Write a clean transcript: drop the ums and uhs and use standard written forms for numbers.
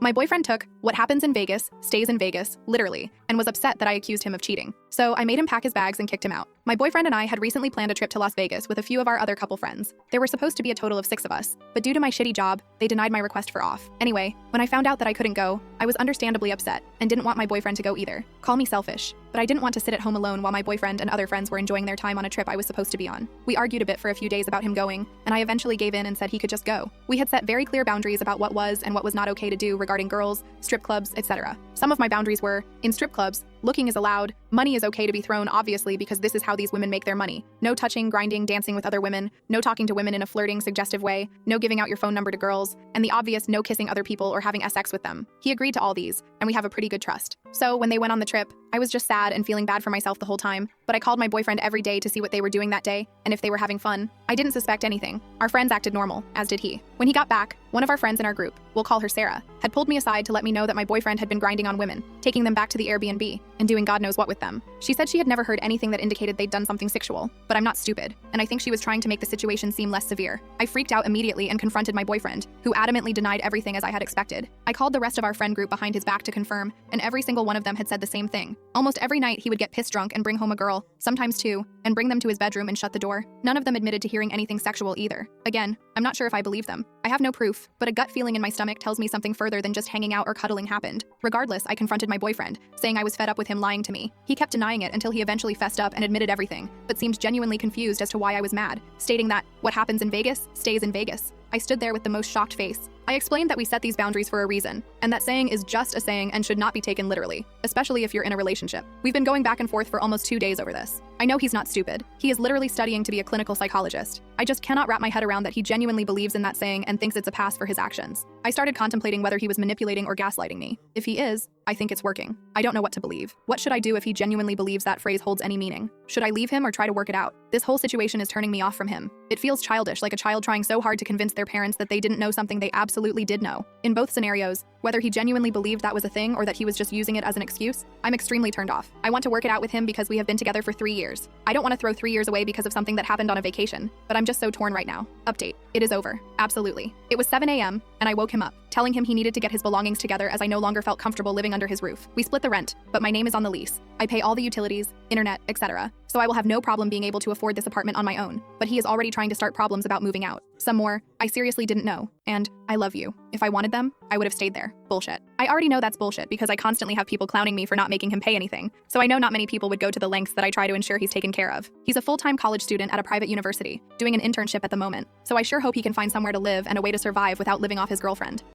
My boyfriend took what happens in Vegas stays in Vegas, literally, and was upset that I accused him of cheating. So I made him pack his bags and kicked him out. My boyfriend and I had recently planned a trip to Las Vegas with a few of our other couple friends. There were supposed to be a total of 6 of us, but due to my shitty job, they denied my request for off. Anyway, when I found out that I couldn't go, I was understandably upset and didn't want my boyfriend to go either. Call me selfish, but I didn't want to sit at home alone while my boyfriend and other friends were enjoying their time on a trip I was supposed to be on. We argued a bit for a few days about him going, and I eventually gave in and said he could just go. We had set very clear boundaries about what was and what was not okay to do regarding girls, strip clubs, etc. Some of my boundaries were, in strip clubs, looking is allowed, money is okay to be thrown obviously because this is how these women make their money. No touching, grinding, dancing with other women, no talking to women in a flirting, suggestive way, no giving out your phone number to girls, and the obvious no kissing other people or having sex with them. He agreed to all these, and we have a pretty good trust. So when they went on the trip, I was just sad and feeling bad for myself the whole time, but I called my boyfriend every day to see what they were doing that day, and if they were having fun. I didn't suspect anything. Our friends acted normal, as did he. When he got back, one of our friends in our group, we'll call her Sarah, had pulled me aside to let me know that my boyfriend had been grinding on women, taking them back to the Airbnb, and doing God knows what with them. She said she had never heard anything that indicated they'd done something sexual, but I'm not stupid, and I think she was trying to make the situation seem less severe. I freaked out immediately and confronted my boyfriend, who adamantly denied everything as I had expected. I called the rest of our friend group behind his back to confirm, and every single one of them had said the same thing. Almost every night he would get pissed drunk and bring home a girl, sometimes two, and bring them to his bedroom and shut the door. None of them admitted to hearing anything sexual either. Again, I'm not sure if I believe them. I have no proof, but a gut feeling in my stomach tells me something further than just hanging out or cuddling happened. Regardless, I confronted my boyfriend, saying I was fed up with him lying to me. He kept denying it until he eventually fessed up and admitted everything, but seemed genuinely confused as to why I was mad, stating that what happens in Vegas stays in Vegas. I stood there with the most shocked face. I explained that we set these boundaries for a reason, and that saying is just a saying and should not be taken literally, especially if you're in a relationship. We've been going back and forth for almost 2 days over this. I know he's not stupid. He is literally studying to be a clinical psychologist. I just cannot wrap my head around that he genuinely believes in that saying and thinks it's a pass for his actions. I started contemplating whether he was manipulating or gaslighting me. If he is, I think it's working. I don't know what to believe. What should I do if he genuinely believes that phrase holds any meaning? Should I leave him or try to work it out? This whole situation is turning me off from him. It feels childish, like a child trying so hard to convince their parents that they didn't know something they absolutely did know. In both scenarios, whether he genuinely believed that was a thing or that he was just using it as an excuse, I'm extremely turned off. I want to work it out with him because we have been together for 3 years. I don't want to throw 3 years away because of something that happened on a vacation, but I'm just so torn right now. Update. It is over. Absolutely. It was 7 a.m., and I woke him up, telling him he needed to get his belongings together as I no longer felt comfortable living under his roof. We split the rent, but my name is on the lease. I pay all the utilities, internet, etc., so I will have no problem being able to afford this apartment on my own, but he is already trying to start problems about moving out. Some more, I seriously didn't know, and I love you. If I wanted them, I would have stayed there. Bullshit. I already know that's bullshit because I constantly have people clowning me for not making him pay anything, so I know not many people would go to the lengths that I try to ensure he's taken care of. He's a full-time college student at a private university, doing an internship at the moment, so I sure hope he can find somewhere to live and a way to survive without living off his girlfriend.